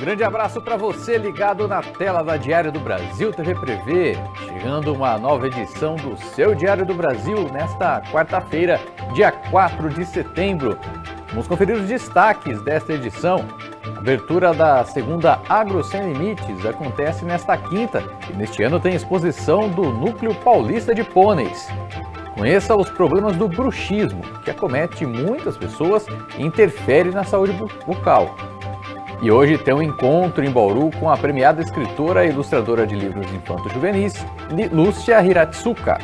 grande abraço para você ligado na tela da Diário do Brasil TV Prevê. Chegando uma nova edição do seu Diário do Brasil nesta quarta-feira, dia 4 de setembro. Vamos conferir os destaques desta edição. A abertura da segunda Agro Sem Limites acontece nesta quinta e neste ano tem exposição do Núcleo Paulista de Pôneis. Conheça os problemas do bruxismo, que acomete muitas pessoas e interfere na saúde bucal. E hoje tem um encontro em Bauru com a premiada escritora e ilustradora de livros infanto-juvenis, Lúcia Hiratsuka.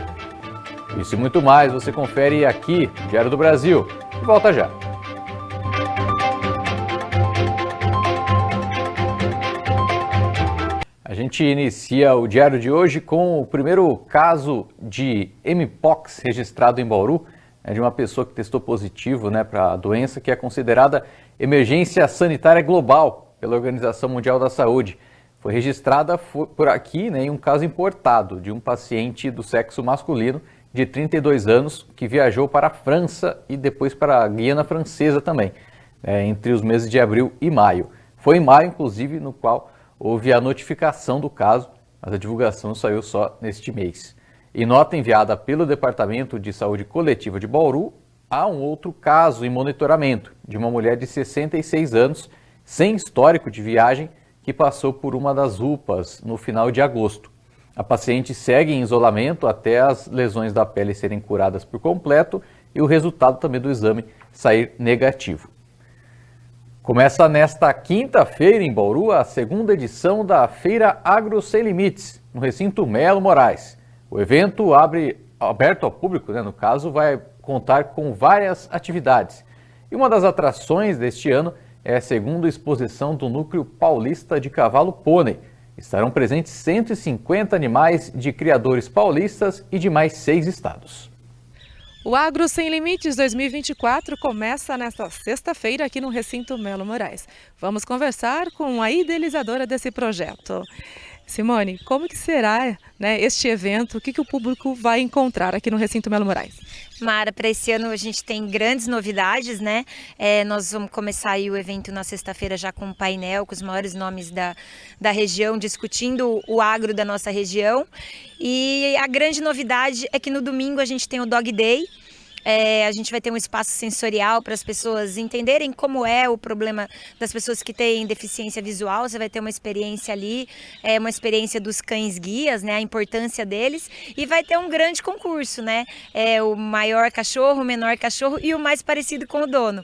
Isso e muito mais você confere aqui no Diário do Brasil. E volta já. A gente inicia o diário de hoje com o primeiro caso de Mpox registrado em Bauru, de uma pessoa que testou positivo para a doença que é considerada emergência sanitária global pela Organização Mundial da Saúde. Foi registrada por aqui em um caso importado de um paciente do sexo masculino de 32 anos que viajou para a França e depois para a Guiana Francesa também, entre os meses de abril e maio. Foi em maio, inclusive, no qual houve a notificação do caso, mas a divulgação saiu só neste mês. Em nota enviada pelo Departamento de Saúde Coletiva de Bauru, há um outro caso em monitoramento de uma mulher de 66 anos, sem histórico de viagem, que passou por uma das UPAs no final de agosto. A paciente segue em isolamento até as lesões da pele serem curadas por completo e o resultado também do exame sair negativo. Começa nesta quinta-feira em Bauru a segunda edição da Feira Agro Sem Limites, no recinto Melo Moraes. O evento aberto ao público, no caso, vai contar com várias atividades. E uma das atrações deste ano é a segunda exposição do Núcleo Paulista de Cavalo Pônei. Estarão presentes 150 animais de criadores paulistas e de mais 6 estados. O Agro Sem Limites 2024 começa nesta sexta-feira aqui no recinto Melo Moraes. Vamos conversar com a idealizadora desse projeto. Simone, como que será este evento? O que o público vai encontrar aqui no recinto Melo Moraes? Mara, para esse ano a gente tem grandes novidades, nós vamos começar aí o evento na sexta-feira já com um painel com os maiores nomes da região, discutindo o agro da nossa região. E a grande novidade é que no domingo a gente tem o Dog Day. A gente vai ter um espaço sensorial para as pessoas entenderem como é o problema das pessoas que têm deficiência visual. Você vai ter uma experiência ali, uma experiência dos cães guias, a importância deles. E vai ter um grande concurso, o maior cachorro, o menor cachorro e o mais parecido com o dono.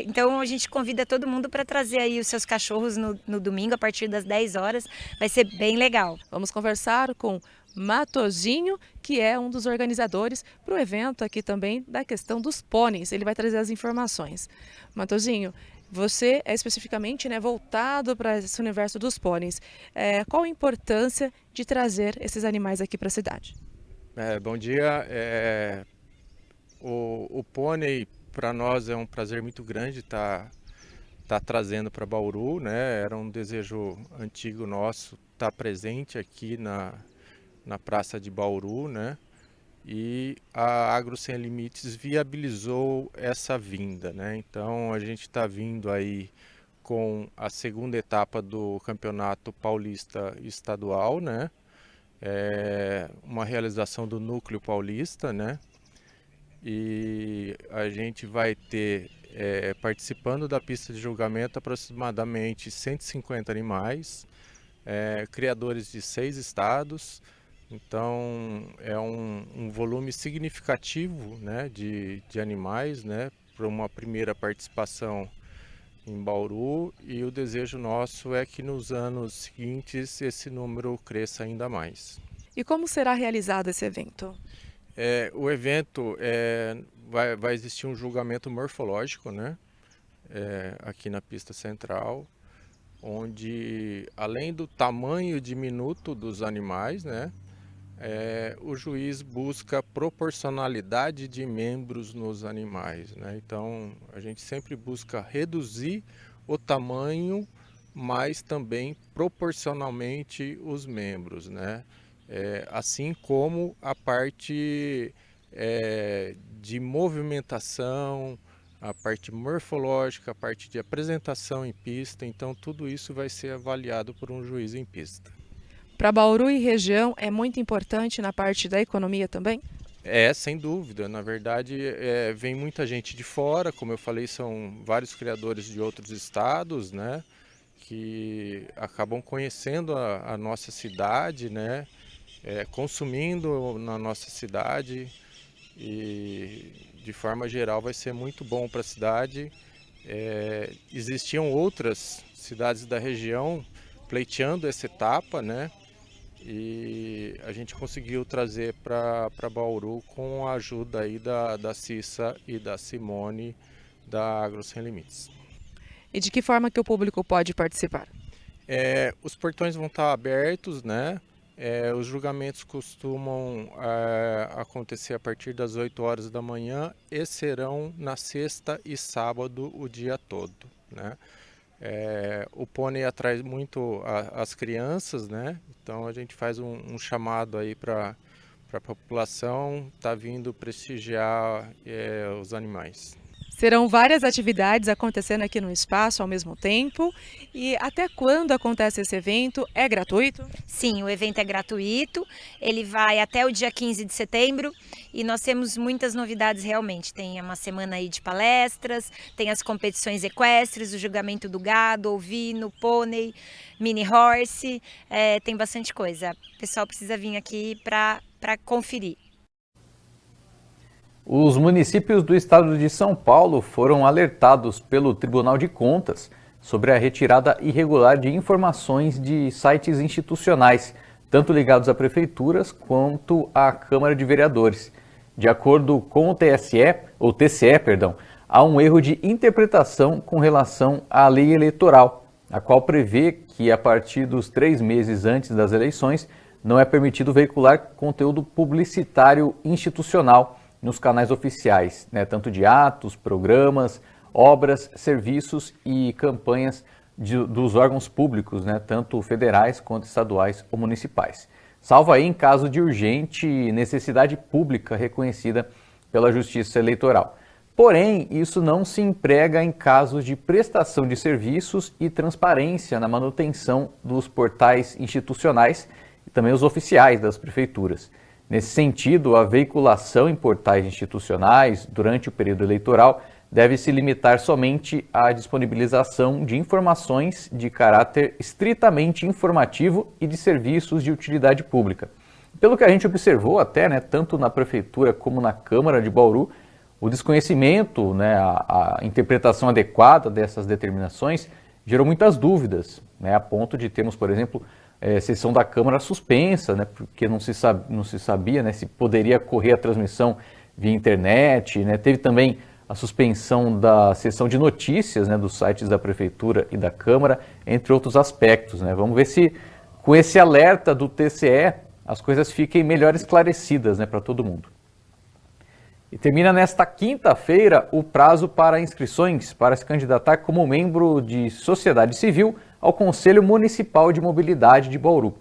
Então a gente convida todo mundo para trazer aí os seus cachorros no domingo a partir das 10 horas. Vai ser bem legal. Vamos conversar com Matosinho, que é um dos organizadores para o evento aqui também da questão dos pôneis. Ele vai trazer as informações. Matosinho, você é especificamente voltado para esse universo dos pôneis. Qual a importância de trazer esses animais aqui para a cidade? Bom dia. O pônei para nós é um prazer muito grande estar trazendo para Bauru, Era um desejo antigo nosso estar presente aqui na Praça de Bauru, E a Agro Sem Limites viabilizou essa vinda, Então a gente está vindo aí com a segunda etapa do Campeonato Paulista Estadual, Uma realização do Núcleo Paulista, E a gente vai ter participando da pista de julgamento aproximadamente 150 animais, criadores de 6 estados. Então é um volume significativo de animais para uma primeira participação em Bauru, e o desejo nosso é que nos anos seguintes esse número cresça ainda mais. E como será realizado esse evento? O evento vai existir um julgamento morfológico aqui na pista central, onde além do tamanho diminuto dos animais, o juiz busca proporcionalidade de membros nos animais, Então a gente sempre busca reduzir o tamanho, mas também proporcionalmente os membros, assim como a parte de movimentação, a parte morfológica, a parte de apresentação em pista, então tudo isso vai ser avaliado por um juiz em pista. Para Bauru e região é muito importante na parte da economia também? Sem dúvida. Na verdade, vem muita gente de fora, como eu falei, são vários criadores de outros estados, né, que acabam conhecendo a nossa cidade, né, consumindo na nossa cidade e, de forma geral, vai ser muito bom para a cidade. Existiam outras cidades da região pleiteando essa etapa, né? E a gente conseguiu trazer para Bauru com a ajuda aí da Cissa e da Simone da Agro Sem Limites. E de que forma que o público pode participar? Os portões vão estar abertos, né? Os julgamentos costumam acontecer a partir das 8 horas da manhã e serão na sexta e sábado o dia todo, né? O pônei atrai muito as crianças, né? Então a gente faz um chamado aí para a população estar vindo prestigiar os animais. Serão várias atividades acontecendo aqui no espaço ao mesmo tempo. E até quando acontece esse evento? É gratuito? Sim, o evento é gratuito, ele vai até o dia 15 de setembro e nós temos muitas novidades realmente. Tem uma semana aí de palestras, tem as competições equestres, o julgamento do gado, ovino, pônei, mini horse, tem bastante coisa. O pessoal precisa vir aqui para conferir. Os municípios do estado de São Paulo foram alertados pelo Tribunal de Contas sobre a retirada irregular de informações de sites institucionais, tanto ligados a prefeituras quanto à Câmara de Vereadores. De acordo com o TCE, há um erro de interpretação com relação à lei eleitoral, a qual prevê que a partir dos 3 meses antes das eleições não é permitido veicular conteúdo publicitário institucional nos canais oficiais, né, tanto de atos, programas, obras, serviços e campanhas dos órgãos públicos, né, tanto federais quanto estaduais ou municipais, salvo aí em caso de urgente necessidade pública reconhecida pela Justiça Eleitoral. Porém, isso não se emprega em casos de prestação de serviços e transparência na manutenção dos portais institucionais e também os oficiais das prefeituras. Nesse sentido, a veiculação em portais institucionais durante o período eleitoral deve se limitar somente à disponibilização de informações de caráter estritamente informativo e de serviços de utilidade pública. Pelo que a gente observou até, né, tanto na Prefeitura como na Câmara de Bauru, o desconhecimento, né, a interpretação adequada dessas determinações gerou muitas dúvidas, né, a ponto de termos, por exemplo, sessão da Câmara suspensa, né, porque não se sabia, né, se poderia correr a transmissão via internet, né. Teve também a suspensão da sessão de notícias, né, dos sites da Prefeitura e da Câmara, entre outros aspectos, né. Vamos ver se com esse alerta do TCE as coisas fiquem melhor esclarecidas, né, para todo mundo. E termina nesta quinta-feira o prazo para inscrições para se candidatar como membro de sociedade civil ao Conselho Municipal de Mobilidade de Bauru.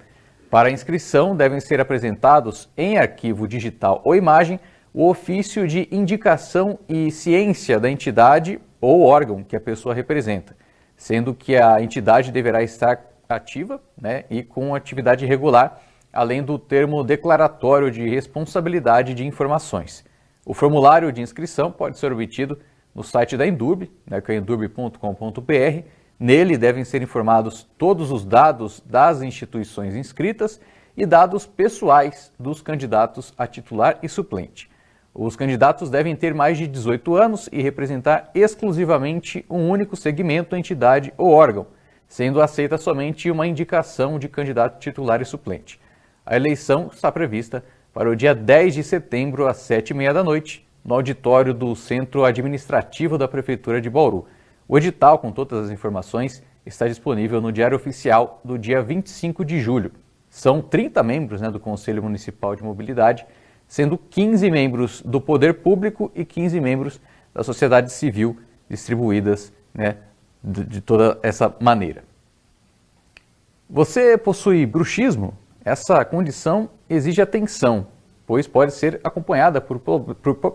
Para a inscrição, devem ser apresentados em arquivo digital ou imagem o ofício de indicação e ciência da entidade ou órgão que a pessoa representa, sendo que a entidade deverá estar ativa, né, e com atividade regular, além do termo declaratório de responsabilidade de informações. O formulário de inscrição pode ser obtido no site da Endurb, né, que é endurb.com.br. Nele devem ser informados todos os dados das instituições inscritas e dados pessoais dos candidatos a titular e suplente. Os candidatos devem ter mais de 18 anos e representar exclusivamente um único segmento, entidade ou órgão, sendo aceita somente uma indicação de candidato titular e suplente. A eleição está prevista para o dia 10 de setembro, às 19h30, no auditório do Centro Administrativo da Prefeitura de Bauru. O edital, com todas as informações, está disponível no Diário Oficial do dia 25 de julho. São 30 membros, né, do Conselho Municipal de Mobilidade, sendo 15 membros do Poder Público e 15 membros da sociedade civil, distribuídas, né, de toda essa maneira. Você possui bruxismo? Essa condição exige atenção, pois pode ser acompanhada por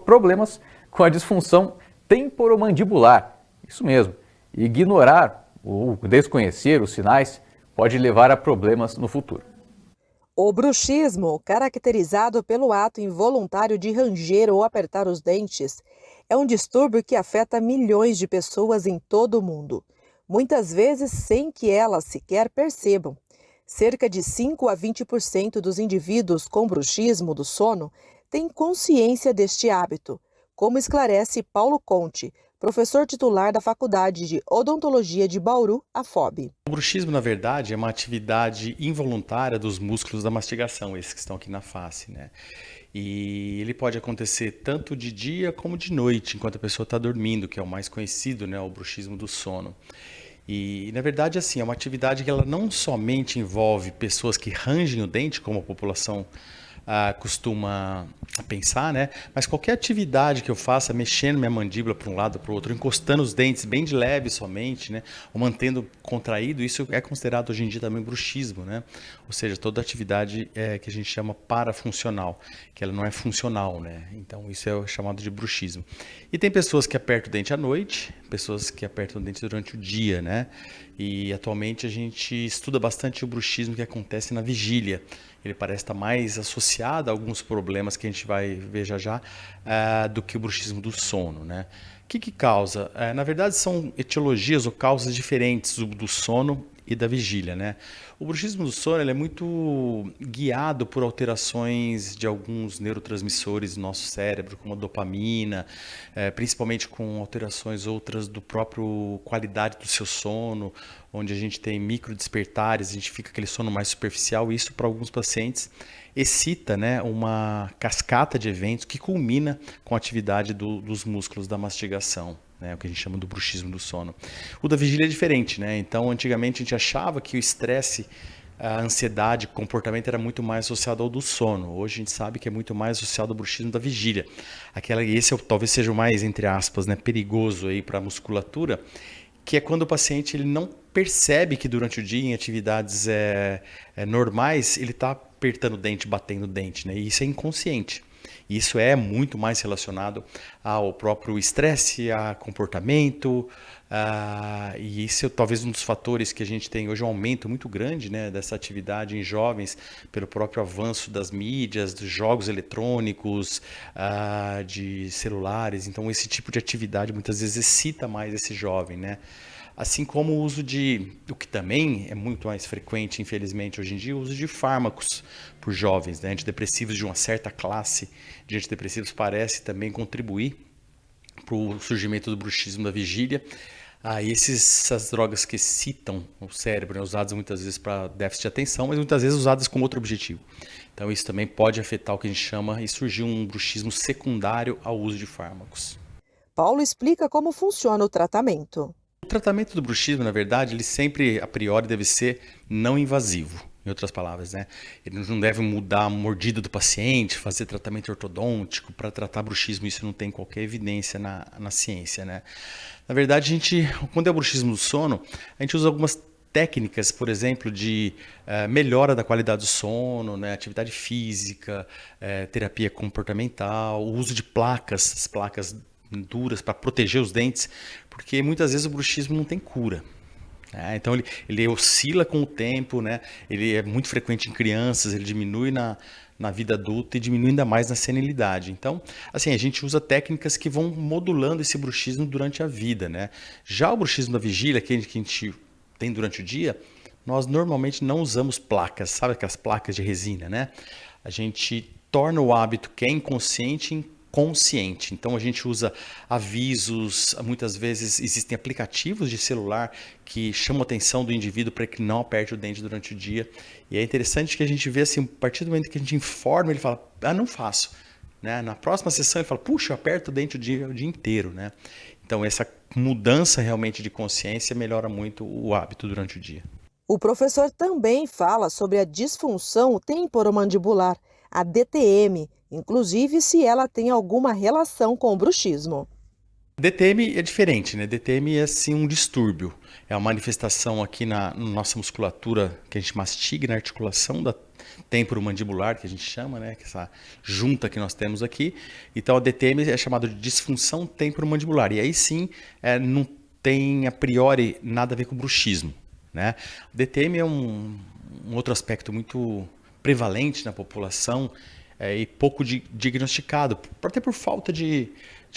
problemas com a disfunção temporomandibular. Isso mesmo. Ignorar ou desconhecer os sinais pode levar a problemas no futuro. O bruxismo, caracterizado pelo ato involuntário de ranger ou apertar os dentes, é um distúrbio que afeta milhões de pessoas em todo o mundo, muitas vezes sem que elas sequer percebam. Cerca de 5 a 20% dos indivíduos com bruxismo do sono têm consciência deste hábito, como esclarece Paulo Conte, professor titular da Faculdade de Odontologia de Bauru, a FOB. O bruxismo, na verdade, é uma atividade involuntária dos músculos da mastigação, esses que estão aqui na face, né? E ele pode acontecer tanto de dia como de noite, enquanto a pessoa está dormindo, que é o mais conhecido, né? O bruxismo do sono. E, na verdade, assim, é uma atividade que ela não somente envolve pessoas que rangem o dente, como a população costuma pensar, né? Mas qualquer atividade que eu faça mexendo minha mandíbula para um lado para o outro, encostando os dentes bem de leve somente, né? Ou mantendo contraído, isso é considerado hoje em dia também bruxismo, né? Ou seja, toda atividade que a gente chama parafuncional, que ela não é funcional, né? Então isso é chamado de bruxismo. E tem pessoas que apertam o dente à noite, pessoas que apertam o dente durante o dia, né? E atualmente a gente estuda bastante o bruxismo que acontece na vigília. Ele parece estar mais associado a alguns problemas que a gente vai ver já do que o bruxismo do sono, né? O que causa? Na verdade, são etiologias ou causas diferentes do sono e da vigília, né? O bruxismo do sono ele é muito guiado por alterações de alguns neurotransmissores do nosso cérebro, como a dopamina, principalmente com alterações outras do próprio qualidade do seu sono, onde a gente tem micro despertares, a gente fica aquele sono mais superficial, e isso para alguns pacientes excita, né, uma cascata de eventos que culmina com a atividade dos músculos da mastigação. O que a gente chama do bruxismo do sono. O da vigília é diferente, né? Então, antigamente a gente achava que o estresse, a ansiedade, o comportamento era muito mais associado ao do sono. Hoje a gente sabe que é muito mais associado ao bruxismo da vigília. Esse talvez seja o mais, entre aspas, né, perigoso aí para a musculatura, que é quando o paciente ele não percebe que durante o dia, em atividades normais, ele está apertando o dente, batendo o dente, né? E isso é inconsciente. Isso é muito mais relacionado ao próprio estresse, a comportamento, e isso é talvez um dos fatores que a gente tem hoje um aumento muito grande, né, dessa atividade em jovens pelo próprio avanço das mídias, dos jogos eletrônicos, de celulares. Então esse tipo de atividade muitas vezes excita mais esse jovem, né? Assim como o uso o que também é muito mais frequente, infelizmente, hoje em dia, o uso de fármacos por jovens, né? Antidepressivos de uma certa classe de antidepressivos parece também contribuir para o surgimento do bruxismo da vigília. Essas drogas que excitam o cérebro, né? Usadas muitas vezes para déficit de atenção, mas muitas vezes usadas com outro objetivo. Então isso também pode afetar o que a gente chama e surgir um bruxismo secundário ao uso de fármacos. Paulo explica como funciona o tratamento. O tratamento do bruxismo, na verdade, ele sempre, a priori, deve ser não invasivo. Em outras palavras, né? Ele não deve mudar a mordida do paciente, fazer tratamento ortodôntico para tratar bruxismo. Isso não tem qualquer evidência na ciência, né? Na verdade, quando é o bruxismo do sono, a gente usa algumas técnicas, por exemplo, de melhora da qualidade do sono, né? Atividade física, terapia comportamental, o uso de placas, as placas duras para proteger os dentes, porque muitas vezes o bruxismo não tem cura. Então ele oscila com o tempo, né? Ele é muito frequente em crianças, ele diminui na vida adulta e diminui ainda mais na senilidade. Então, assim, a gente usa técnicas que vão modulando esse bruxismo durante a vida, né? Já o bruxismo da vigília, que a gente tem durante o dia, nós normalmente não usamos placas, sabe aquelas placas de resina, né? A gente torna o hábito que é inconsciente consciente. Então a gente usa avisos, muitas vezes existem aplicativos de celular que chamam a atenção do indivíduo para que não aperte o dente durante o dia. E é interessante que a gente vê assim, a partir do momento que a gente informa, ele fala, não faço. Né? Na próxima sessão ele fala, puxa, eu aperto o dente o dia inteiro. Né? Então essa mudança realmente de consciência melhora muito o hábito durante o dia. O professor também fala sobre a disfunção temporomandibular, a DTM, inclusive se ela tem alguma relação com o bruxismo. DTM é diferente, né? DTM é assim um distúrbio. É uma manifestação aqui na nossa musculatura que a gente mastiga, na articulação da temporomandibular, que a gente chama, né? Que é essa junta que nós temos aqui. Então a DTM é chamada de disfunção temporomandibular. E aí sim, não tem a priori nada a ver com bruxismo, né? O DTM é um outro aspecto muito prevalente na população e pouco diagnosticado, até por falta de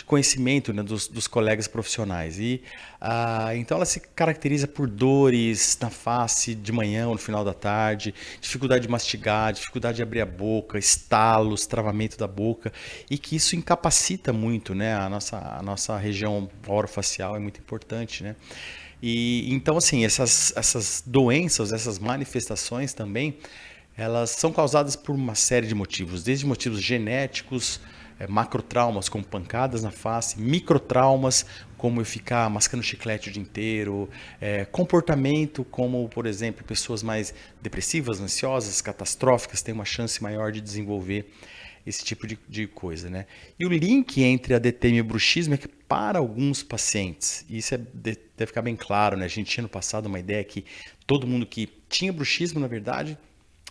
conhecimento, né, dos colegas profissionais. Então ela se caracteriza por dores na face de manhã ou no final da tarde, dificuldade de mastigar, dificuldade de abrir a boca, estalos, travamento da boca, e que isso incapacita muito, né, a nossa região orofacial é muito importante, né? E então assim, essas doenças, essas manifestações também, elas são causadas por uma série de motivos, desde motivos genéticos, macrotraumas como pancadas na face, microtraumas como eu ficar mascando chiclete o dia inteiro, comportamento como, por exemplo, pessoas mais depressivas, ansiosas, catastróficas têm uma chance maior de desenvolver esse tipo de coisa, né? E o link entre a DTM e o bruxismo é que para alguns pacientes, e isso deve ficar bem claro, né? A gente tinha no passado uma ideia que todo mundo que tinha bruxismo, na verdade,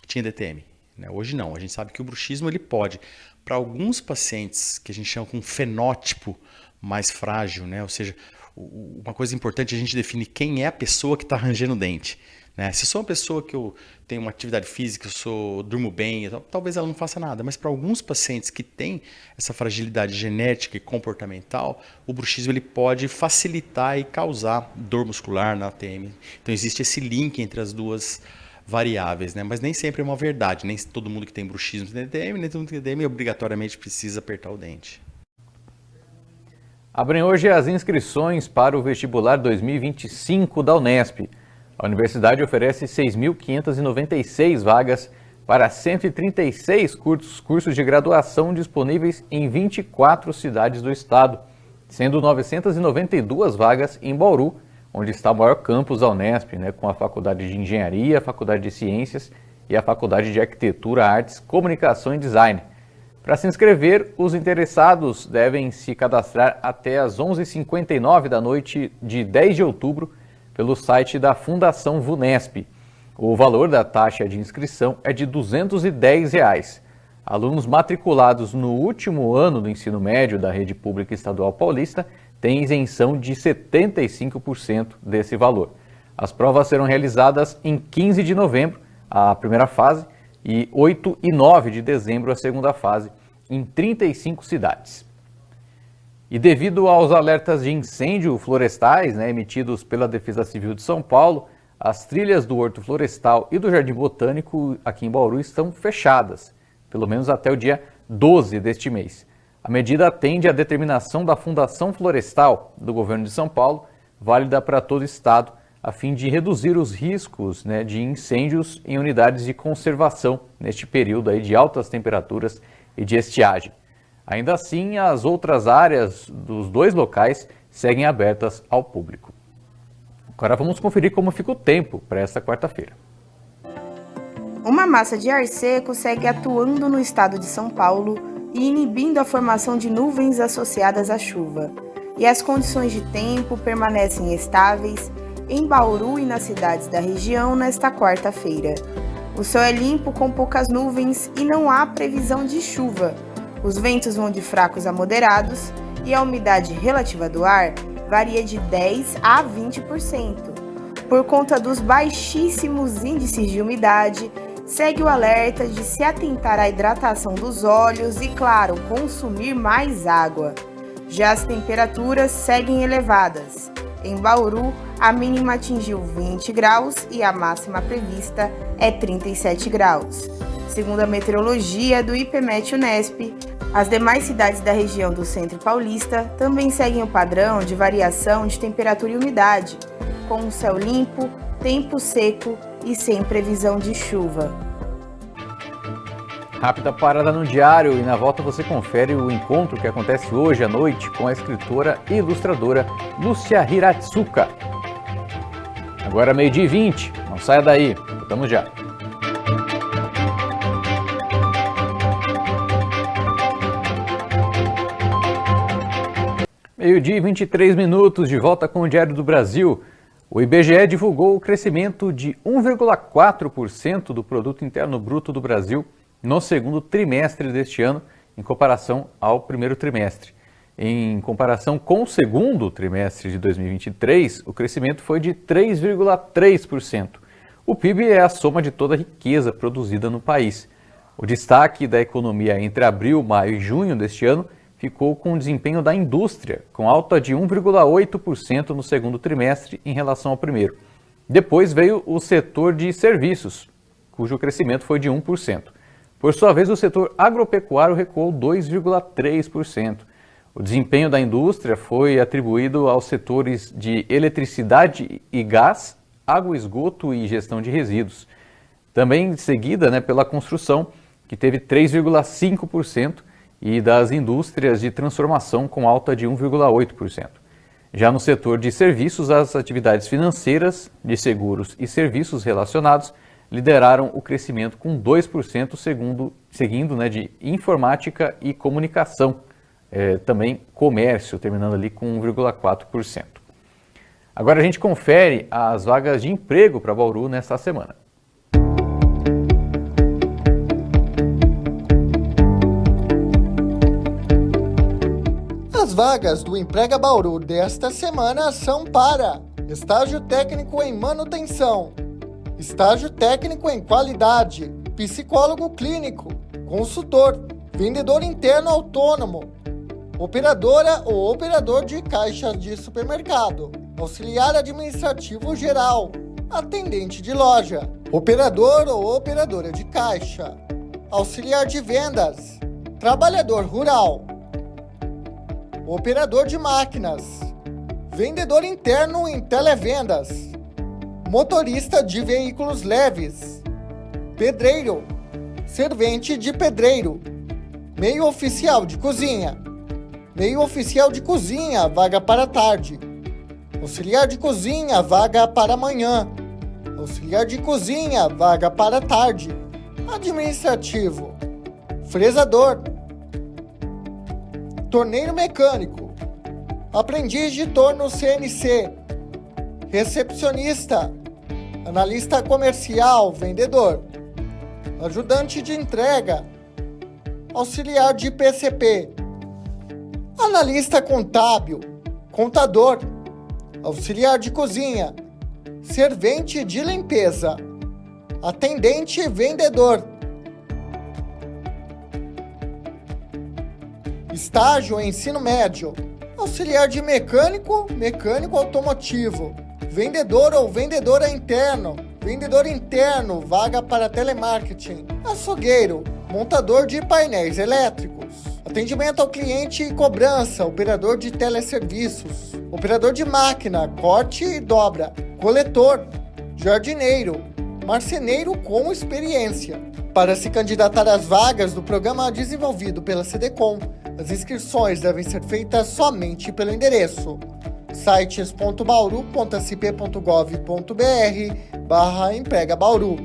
tinha DTM, né? Hoje não, a gente sabe que o bruxismo ele pode, para alguns pacientes que a gente chama com fenótipo mais frágil, né? Ou seja, uma coisa importante é a gente definir quem é a pessoa que está rangendo o dente, né? Se eu sou uma pessoa que eu tenho uma atividade física, durmo bem, talvez ela não faça nada, mas para alguns pacientes que têm essa fragilidade genética e comportamental, o bruxismo ele pode facilitar e causar dor muscular na ATM. Então existe esse link entre as duas variáveis, né? Mas nem sempre é uma verdade, nem todo mundo que tem bruxismo tem DTM, nem todo mundo que tem DTM obrigatoriamente precisa apertar o dente. Abrem hoje as inscrições para o vestibular 2025 da Unesp. A universidade oferece 6.596 vagas para 136 cursos de graduação disponíveis em 24 cidades do estado, sendo 992 vagas em Bauru, onde está o maior campus da Unesp, né, com a Faculdade de Engenharia, a Faculdade de Ciências e a Faculdade de Arquitetura, Artes, Comunicação e Design. Para se inscrever, os interessados devem se cadastrar até às 11h59 da noite de 10 de outubro pelo site da Fundação VUNESP. O valor da taxa de inscrição é de R$ 210. Alunos matriculados no último ano do ensino médio da Rede Pública Estadual Paulista têm isenção de 75% desse valor. As provas serão realizadas em 15 de novembro, a primeira fase, e 8 e 9 de dezembro, a segunda fase, em 35 cidades. E devido aos alertas de incêndio florestais, né, emitidos pela Defesa Civil de São Paulo, as trilhas do Horto Florestal e do Jardim Botânico aqui em Bauru estão fechadas, pelo menos até o dia 12 deste mês. A medida atende à determinação da Fundação Florestal do Governo de São Paulo, válida para todo o estado, a fim de reduzir os riscos, né, de incêndios em unidades de conservação neste período aí de altas temperaturas e de estiagem. Ainda assim, as outras áreas dos dois locais seguem abertas ao público. Agora vamos conferir como fica o tempo para esta quarta-feira. Uma massa de ar seco segue atuando no estado de São Paulo e inibindo a formação de nuvens associadas à chuva. E as condições de tempo permanecem estáveis em Bauru e nas cidades da região nesta quarta-feira. O céu é limpo com poucas nuvens e não há previsão de chuva. Os ventos vão de fracos a moderados e a umidade relativa do ar varia de 10% a 20%. Por conta dos baixíssimos índices de umidade, segue o alerta de se atentar à hidratação dos olhos e, claro, consumir mais água. Já as temperaturas seguem elevadas. Em Bauru, a mínima atingiu 20 graus e a máxima prevista é 37 graus. Segundo a meteorologia do IPMET Unesp, as demais cidades da região do Centro Paulista também seguem o padrão de variação de temperatura e umidade, com um céu limpo, tempo seco e sem previsão de chuva. Rápida parada no diário e na volta você confere o encontro que acontece hoje à noite com a escritora e ilustradora Lúcia Hiratsuka. Agora 12h20, não saia daí, voltamos já. Meio-dia e 23 minutos, de volta com o Diário do Brasil. O IBGE divulgou o crescimento de 1,4% do Produto Interno Bruto do Brasil no segundo trimestre deste ano, em comparação ao primeiro trimestre. Em comparação com o segundo trimestre de 2023, o crescimento foi de 3,3%. O PIB é a soma de toda a riqueza produzida no país. O destaque da economia entre abril, maio e junho deste ano ficou com o desempenho da indústria, com alta de 1,8% no segundo trimestre em relação ao primeiro. Depois veio o setor de serviços, cujo crescimento foi de 1%. Por sua vez, o setor agropecuário recuou 2,3%. O desempenho da indústria foi atribuído aos setores de eletricidade e gás, água, esgoto e gestão de resíduos. Também seguida pela construção, que teve 3,5%, e das indústrias de transformação com alta de 1,8%. Já no setor de serviços, as atividades financeiras, de seguros e serviços relacionados lideraram o crescimento com 2%, seguindo de informática e comunicação, também comércio, terminando ali com 1,4%. Agora a gente confere as vagas de emprego para Bauru nesta semana. As vagas do Emprega Bauru desta semana são para estágio técnico em manutenção, estágio técnico em qualidade, psicólogo clínico, consultor, vendedor interno autônomo, operadora ou operador de caixa de supermercado, auxiliar administrativo geral, atendente de loja, operador ou operadora de caixa, auxiliar de vendas, trabalhador rural, operador de máquinas, vendedor interno em televendas, motorista de veículos leves, pedreiro, servente de pedreiro, meio oficial de cozinha, meio oficial de cozinha, vaga para tarde, auxiliar de cozinha, vaga para manhã, auxiliar de cozinha, vaga para tarde, administrativo, fresador, torneiro mecânico, aprendiz de torno CNC, recepcionista, analista comercial, vendedor, ajudante de entrega, auxiliar de PCP, analista contábil, contador, auxiliar de cozinha, servente de limpeza, atendente vendedor, estágio em ensino médio, auxiliar de mecânico, mecânico automotivo, vendedor ou vendedora interno, vendedor interno, vaga para telemarketing, açougueiro, montador de painéis elétricos, atendimento ao cliente e cobrança, operador de teleserviços, operador de máquina, corte e dobra, coletor, jardineiro, marceneiro com experiência. Para se candidatar às vagas do programa desenvolvido pela CDCOM, as inscrições devem ser feitas somente pelo endereço sites.bauru.sp.gov.br/Emprega Bauru.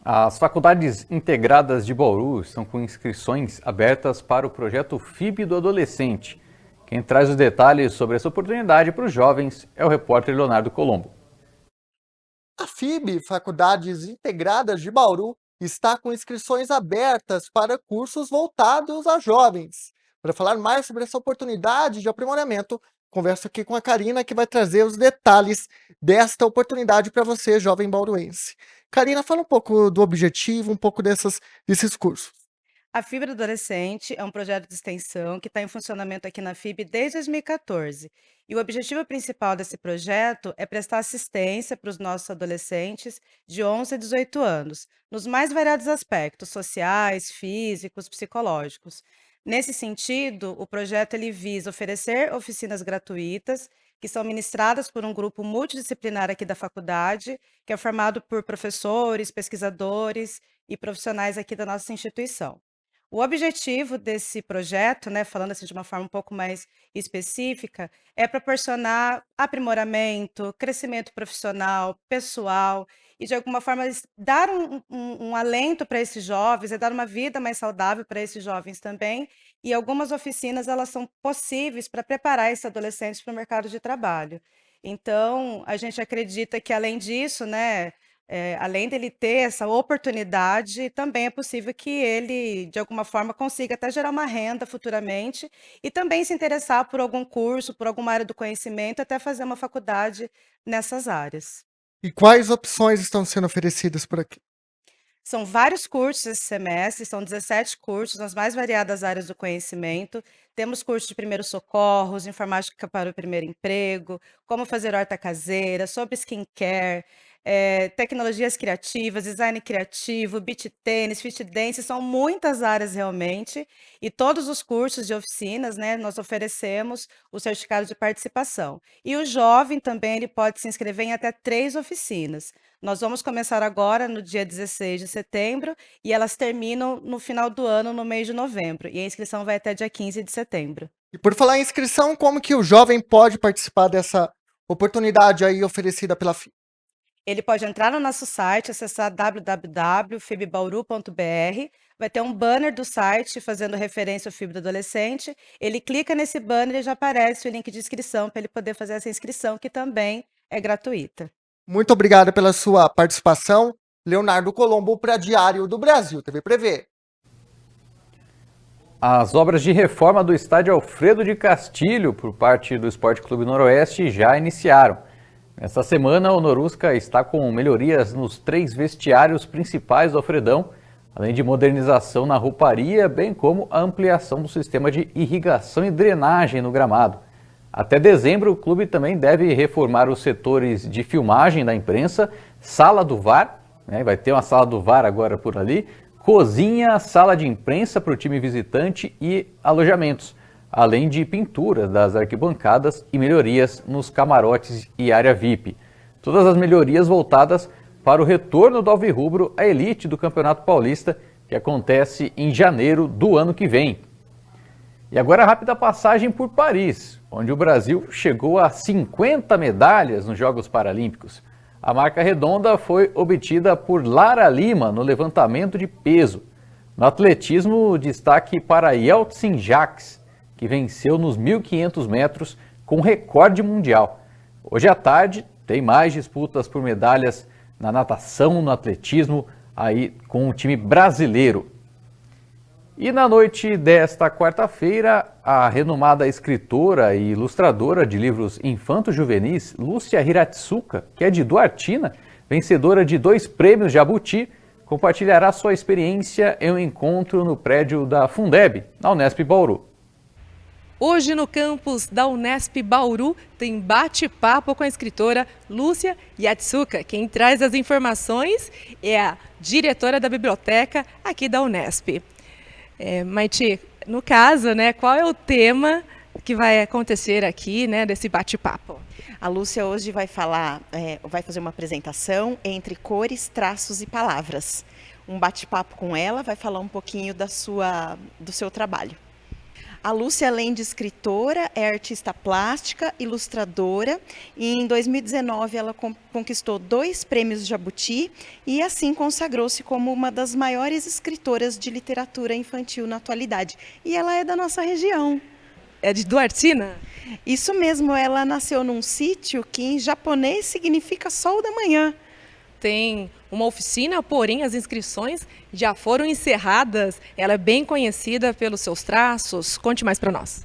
As faculdades integradas de Bauru estão com inscrições abertas para o projeto FIB do Adolescente. Quem traz os detalhes sobre essa oportunidade para os jovens é o repórter Leonardo Colombo. A FIB, Faculdades Integradas de Bauru, está com inscrições abertas para cursos voltados a jovens. Para falar mais sobre essa oportunidade de aprimoramento, converso aqui com a Karina, que vai trazer os detalhes desta oportunidade para você, jovem bauruense. Karina, fala um pouco do objetivo, um pouco desses cursos. A Fibra Adolescente é um projeto de extensão que está em funcionamento aqui na FIB desde 2014. E o objetivo principal desse projeto é prestar assistência para os nossos adolescentes de 11 a 18 anos, nos mais variados aspectos sociais, físicos, psicológicos. Nesse sentido, o projeto ele visa oferecer oficinas gratuitas que são ministradas por um grupo multidisciplinar aqui da faculdade, que é formado por professores, pesquisadores e profissionais aqui da nossa instituição. O objetivo desse projeto, falando assim de uma forma um pouco mais específica, é proporcionar aprimoramento, crescimento profissional, pessoal e, de alguma forma, dar um alento para esses jovens, dar uma vida mais saudável para esses jovens também. E algumas oficinas, elas são possíveis para preparar esses adolescentes para o mercado de trabalho. Então, a gente acredita que, além disso, né, além dele ter essa oportunidade, também é possível que ele, de alguma forma, consiga até gerar uma renda futuramente e também se interessar por algum curso, por alguma área do conhecimento, até fazer uma faculdade nessas áreas. E quais opções estão sendo oferecidas por aqui? São vários cursos esse semestre, são 17 cursos nas mais variadas áreas do conhecimento. Temos cursos de primeiros socorros, informática para o primeiro emprego, como fazer horta caseira, sobre skincare, tecnologias criativas, design criativo, beach tênis, fit dance, são muitas áreas realmente. E todos os cursos de oficinas, né, nós oferecemos o certificado de participação. E o jovem também ele pode se inscrever em até 3 oficinas. Nós vamos começar agora no dia 16 de setembro e elas terminam no final do ano, no mês de novembro. E a inscrição vai até dia 15 de setembro. E por falar em inscrição, como que o jovem pode participar dessa oportunidade aí oferecida pela FIB? Ele pode entrar no nosso site, acessar www.fibbauru.br, vai ter um banner do site fazendo referência ao FIB do adolescente. Ele clica nesse banner e já aparece o link de inscrição para ele poder fazer essa inscrição, que também é gratuita. Muito obrigado pela sua participação. Leonardo Colombo para Diário do Brasil, TV Prevê. As obras de reforma do estádio Alfredo de Castilho, por parte do Esporte Clube Noroeste, já iniciaram. Nesta semana, o Norusca está com melhorias nos 3 vestiários principais do Alfredão, além de modernização na rouparia, bem como a ampliação do sistema de irrigação e drenagem no gramado. Até dezembro, o clube também deve reformar os setores de filmagem da imprensa, sala do VAR, né, vai ter uma sala do VAR agora por ali, cozinha, sala de imprensa para o time visitante e alojamentos, além de pinturas das arquibancadas e melhorias nos camarotes e área VIP. Todas as melhorias voltadas para o retorno do Alvirrubro à elite do Campeonato Paulista, que acontece em janeiro do ano que vem. E agora a rápida passagem por Paris, onde o Brasil chegou a 50 medalhas nos Jogos Paralímpicos. A marca redonda foi obtida por Lara Lima no levantamento de peso. No atletismo, destaque para Yeltsin Jacques, que venceu nos 1.500 metros com recorde mundial. Hoje à tarde tem mais disputas por medalhas na natação, no atletismo, aí com o time brasileiro. E na noite desta quarta-feira, a renomada escritora e ilustradora de livros infanto-juvenis, Lúcia Hiratsuka, que é de Duartina, vencedora de 2 prêmios Jabuti, compartilhará sua experiência em um encontro no prédio da Fundeb, na Unesp Bauru. Hoje, no campus da Unesp Bauru, tem bate-papo com a escritora Lúcia Hiratsuka. Quem traz as informações é a diretora da biblioteca aqui da Unesp. Maiti, no caso, né, qual é o tema que vai acontecer aqui, né, desse bate-papo? A Lúcia hoje vai fazer uma apresentação entre cores, traços e palavras. Um bate-papo com ela, vai falar um pouquinho do seu trabalho. A Lúcia, além de escritora, é artista plástica, ilustradora, e em 2019 ela conquistou 2 prêmios Jabuti e assim consagrou-se como uma das maiores escritoras de literatura infantil na atualidade. E ela é da nossa região. É de Duartina? Isso mesmo, ela nasceu num sítio que em japonês significa sol da manhã. Tem uma oficina, porém as inscrições já foram encerradas. Ela é bem conhecida pelos seus traços. Conte mais para nós.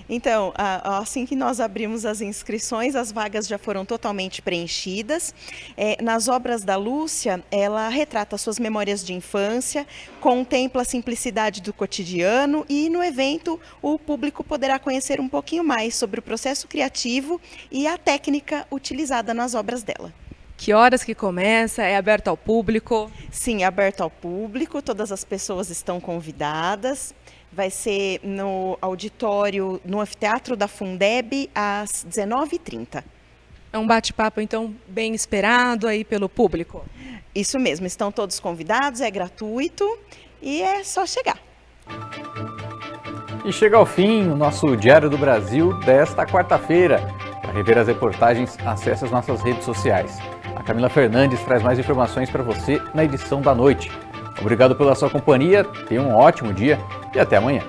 Então, assim que nós abrimos as inscrições, as vagas já foram totalmente preenchidas. Nas obras da Lúcia, ela retrata suas memórias de infância, contempla a simplicidade do cotidiano e no evento o público poderá conhecer um pouquinho mais sobre o processo criativo e a técnica utilizada nas obras dela. Que horas que começa? É aberto ao público? Sim, é aberto ao público, todas as pessoas estão convidadas. Vai ser no auditório, no anfiteatro da Fundeb, às 19h30. É um bate-papo, então, bem esperado aí pelo público? Isso mesmo, estão todos convidados, é gratuito e é só chegar. E chega ao fim o nosso Diário do Brasil desta quarta-feira. Para rever as reportagens, acesse as nossas redes sociais. A Camila Fernandes traz mais informações para você na edição da noite. Obrigado pela sua companhia, tenha um ótimo dia e até amanhã.